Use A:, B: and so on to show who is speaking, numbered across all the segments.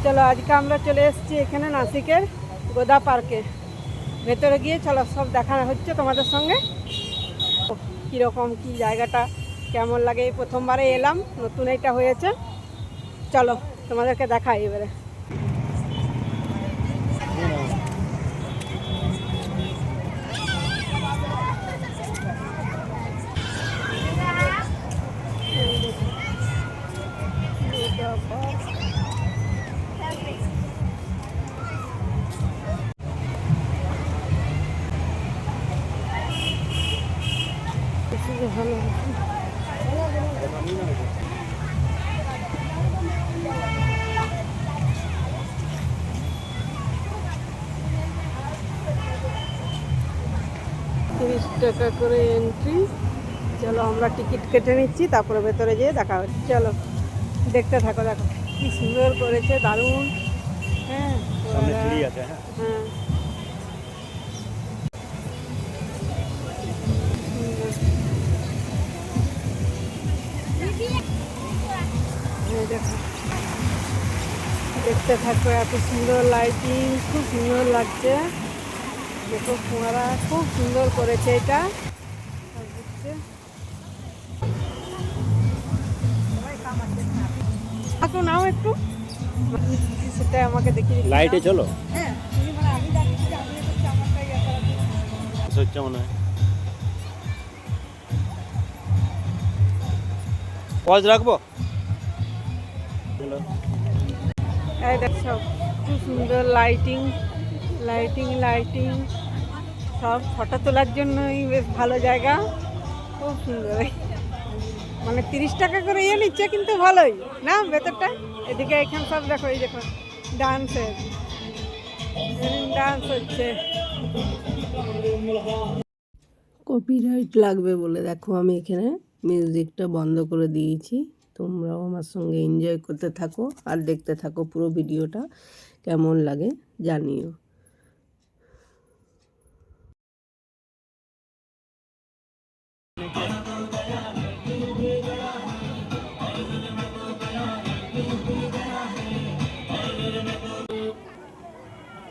A: চলো আজকে আমরা চলে এসেছি এখানে নাসিকের গোদা পার্কে। ভেতরে গিয়ে চলো সব দেখা হচ্ছে তোমাদের সঙ্গে। কীরকম কি জায়গাটা কেমন লাগে, এই প্রথমবারে এলাম, নতুন এটা হয়েছে। চলো তোমাদেরকে দেখাই এবারে। ভালো 30 টাকা করে এন্ট্রি। চলো আমরা টিকিট কেটে নিচ্ছি, তারপরে ভেতরে যেয়ে দেখা হচ্ছে। চলো দেখতে থাকো, দেখো কি সুন্দর করেছে, দারুণ। হ্যাঁ হ্যাঁ দেখো, দেখতে থাকো, এত সুন্দর লাইটিং, খুব সুন্দর লাগছে। দেখো ফোয়ারা খুব সুন্দর করেছে এটা। এখন নাও একটু, সেটা আমাকে দেখিয়ে দিচ্ছি।
B: লাইটে চলো।
A: হ্যাঁ আমি যাচ্ছি, আমি হচ্ছে আমারটাই
B: হচ্ছে মনে হয় পজ রাখবো।
A: এই দেখো খুব সুন্দর লাইটিং লাইটিং লাইটিং, সব ফটো তোলার জন্যই বেশ ভালো জায়গা, খুব সুন্দর। মানে 30 টাকা করে ইয়ে নিচ্ছে, কিন্তু ভালোই না ভেতরটা। এদিকে এখানে সব দেখো, এই দেখো ডান্সের ডান্স হচ্ছে। কপিরাইট লাগবে বলে দেখো আমি এখানে মিউজিকটা বন্ধ করে দিয়েছি। তোমরাও আমার সঙ্গে এনজয় করতে থাকো আর দেখতে থাকো পুরো ভিডিওটা, কেমন লাগে জানিও।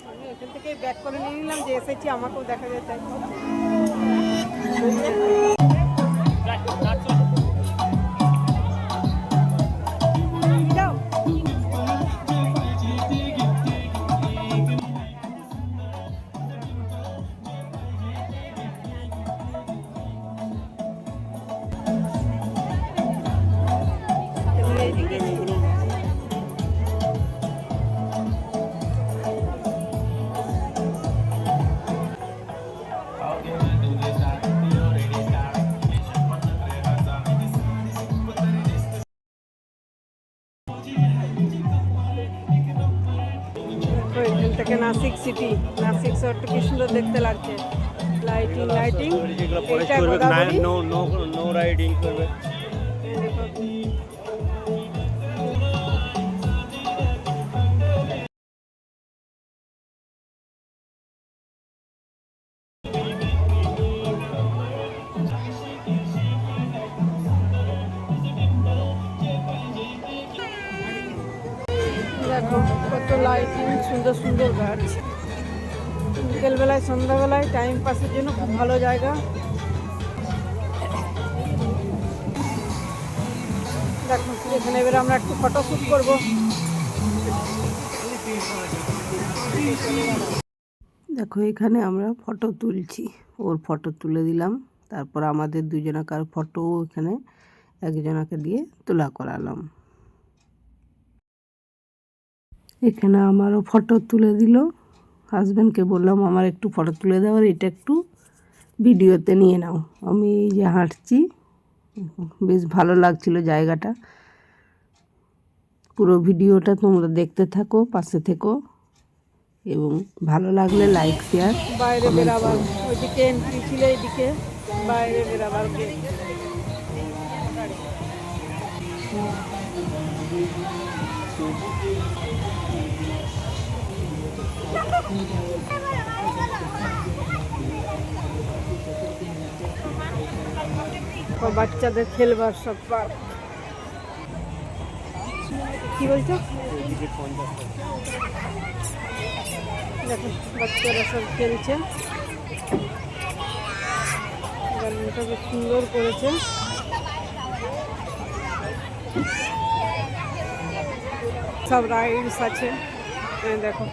A: আমি এখান থেকে ব্যাক করে নিয়ে নিলাম, যে এসেছি আমাকেও দেখা যায় তাই। এখান থেকে নাসিক সিটি, নাসিক শহরটা কি সুন্দর দেখতে লাগছে। লাইটিং লাইটিং, এটা গোদাবরী।
B: নো রাইডিং করবে।
A: দেখো কত লাইটিং, সুন্দর সুন্দর গাছ। বিকেলবেলায় সন্ধ্যাবেলায় টাইম পাসের জন্য খুব ভালো জায়গা। দেখো এখানে এবারে আমরা একটু ফটোশ্যুট করবো। দেখো এখানে আমরা ফটো তুলছি, ওর ফটো তুলে দিলাম, তারপর আমাদের দুজনাকার ফটো এখানে একজনাকে দিয়ে তোলা করালাম। এখানে আমারও ফটো তুলে দিল। হাজব্যান্ডকে বললাম আমার একটু ফটো তুলে দাও, আর এটা একটু ভিডিওতে নিয়ে নাও। আমি এই যে হাঁটছি, বেশ ভালো লাগছিল জায়গাটা। পুরো ভিডিওটা তোমরা দেখতে থাকো, পাশে থেকো, এবং ভালো লাগলে লাইক শেয়ার। বাইরে বেরাবার ওইদিকে এন্ট্রি ছিল, এইদিকে বাইরে বেরাবার গেট। বাচ্চাদের খেলবার সব পার্ক। কি বলছো?
B: টিকিট 50 টাকা।
A: দেখো বাচ্চারা সব খেলছে, গার্ডেনটা বেশ সুন্দর করেছে। সব রাইডস আছে, দেখো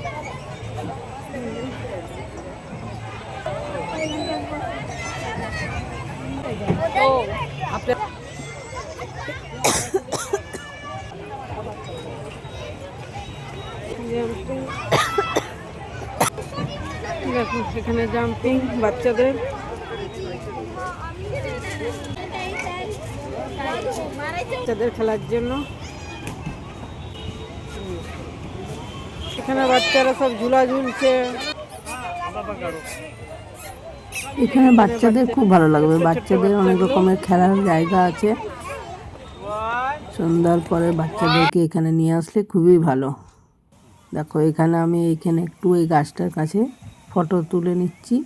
A: জাম্পিং, দেখো এখানে জাম্পিং বাচ্চাদের। বাচ্চাদের খেলার জন্য এখানে বাচ্চারা সব ঝুলা ঝুলছে।
C: এখানে বাচ্চাদের খুব ভালো লাগবে, বাচ্চাদের অনেক রকমের খেলার জায়গা আছে, সন্ধ্যার পরে বাচ্চাদেরকে এখানে নিয়ে আসলে খুবই ভালো। দেখো এখানে আমি এইখানে একটু এই গাছটার কাছে ফটো তুলে নিচ্ছি,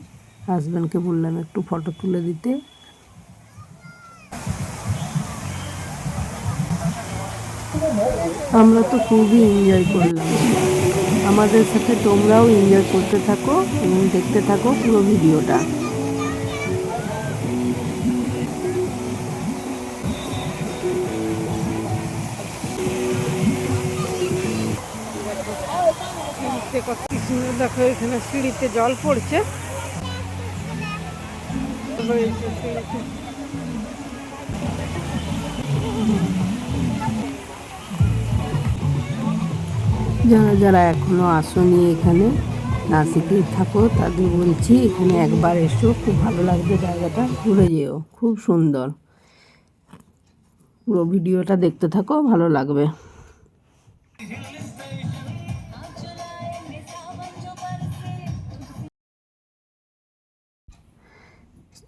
C: হাজব্যান্ডকে বললাম একটু ফটো তুলে দিতে। আমরা তো খুবই এনজয় করলাম, আমাদের সাথে তোমরাও এনজয় করতে থাকো এবং দেখতে থাকো পুরো ভিডিওটা।
A: কত সুন্দর, দেখো এখানে সিঁড়িতে জল পড়ছে।
C: যারা যারা এখনো আসোনি এখানে নাসিকেই থাকো তাদের বলছি এখানে একবার এসো, খুব ভালো লাগবে, জায়গাটা ঘুরে যেও, খুব সুন্দর। পুরো ভিডিওটা দেখতে থাকো, ভালো লাগবে।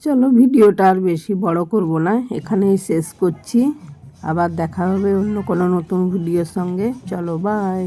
C: চলো ভিডিওটা আর বেশি বড় করব না, এখানেই শেষ করছি। আবার দেখা হবে অন্য কোনো নতুন ভিডিওর সঙ্গে। চলো বাই।